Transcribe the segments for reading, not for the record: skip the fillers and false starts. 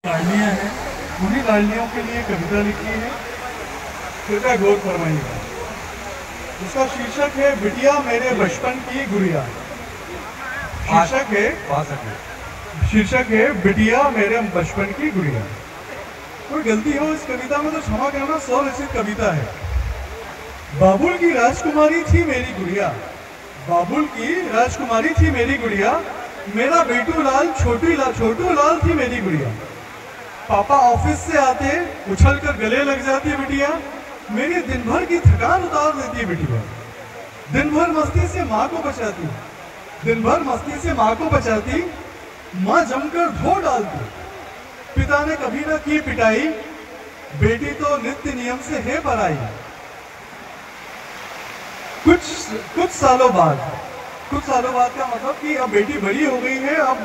लाडलियाँ हैं, उन्हीं लाडलियों के लिए कविता लिखी है, कृपया गौर फरमाइएगा। उसका शीर्षक है बिटिया मेरे बचपन की गुड़िया। शीर्षक है बिटिया मेरे बचपन की गुड़िया। कोई गलती हो इस कविता में तो क्षमा करना, स्वरचित कविता है। बाबुल की राजकुमारी थी मेरी गुड़िया, बाबुल की राजकुमारी थी मेरी गुड़िया, मेरा बेटू लाल छोटू लाल थी मेरी गुड़िया। पापा ऑफिस से आते उछल कर गले लग जाती है बिटिया, मेरी दिन भर की थकान उतार देती है बिटिया। दिन भर मस्ती से माँ को बचाती, दिन भर मस्ती से माँ को बचाती, माँ जमकर धो डालती। पिता ने कभी न की पिटाई, बेटी तो नित्य नियम से है पराई। कुछ सालों बाद का मतलब कि अब बेटी बड़ी हो गई है, अब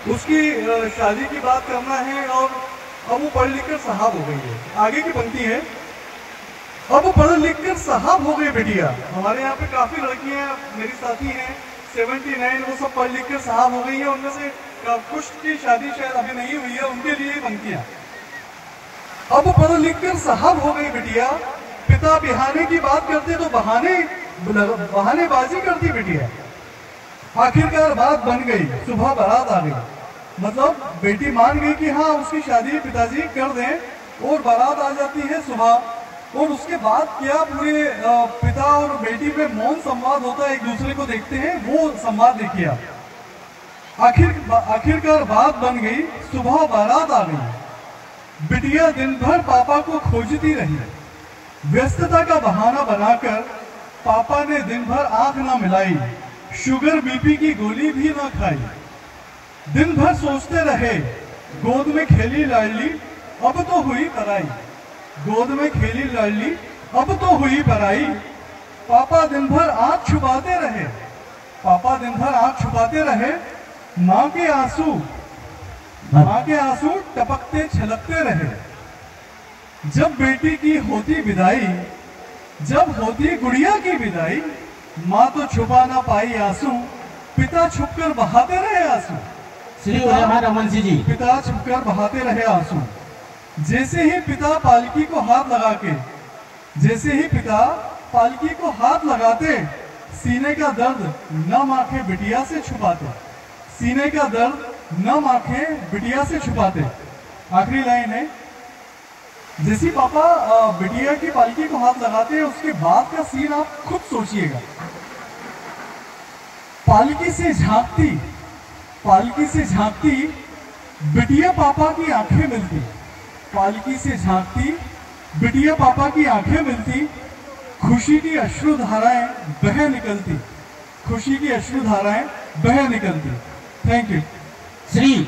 उसकी शादी की बात करना है और अब वो पढ़ लिख कर साहब हो गई है। आगे की पंक्ति है, अब पढ़ लिख कर साहब हो गई बिटिया। हमारे यहाँ पे काफी लड़कियां मेरी साथी हैं 79, वो सब पढ़ लिख कर साहब हो गई है। उनमें से कुछ की शादी शायद अभी नहीं हुई है, उनके लिए पंक्तियां। अब पढ़ लिख कर साहब हो गई बिटिया, पिता बिहाने की बात करते तो बहानेबाजी करती बिटिया। आखिरकार बात बन गई, सुबह बारात आ गई। मतलब बेटी मान गई कि हाँ उसकी शादी पिताजी कर दें, और बारात आ जाती है सुबह। और उसके बाद क्या पूरे पिता और बेटी में मौन संवाद होता है, एक दूसरे को देखते हैं, वो संवाद देखिए। आखिरकार बात बन गई, सुबह बारात आ गई। बिटिया दिन भर पापा को खोजती रही, व्यस्तता का बहाना बनाकर पापा ने दिन भर आंख ना मिलाई, शुगर बीपी की गोली भी ना खाई। दिन भर सोचते रहे, गोद में खेली लाडली अब तो हुई पराई, गोद में खेली लाडली अब तो हुई पराई। पापा दिन भर आंख छुपाते रहे, पापा दिन भर आंख छुपाते रहे, माँ के आंसू टपकते छलकते रहे। जब बेटी की होती विदाई, जब होती गुड़िया की विदाई, माँ तो छुपा ना पाई आंसू, पिता छुपकर बहाते रहे आंसू। श्री रमन जी, पिता छुपकर बहाते रहे आंसू। जैसे ही पिता पालकी को हाथ लगाते, सीने का दर्द नम आंखें बिटिया से छुपाते, सीने का दर्द नम आंखें बिटिया से छुपाते। आखिरी लाइन है, जैसे पापा बिटिया की पालकी को हाथ लगाते हैं, उसके बाद का सीन आप खुद सोचिएगा। पालकी से झांकती बिटिया पापा की आंखें मिलती, पालकी से झांकती बिटिया पापा की आंखें मिलती, खुशी की अश्रुधाराएं बह निकलती, खुशी की अश्रुधाराएं बह निकलती। Thank you. श्री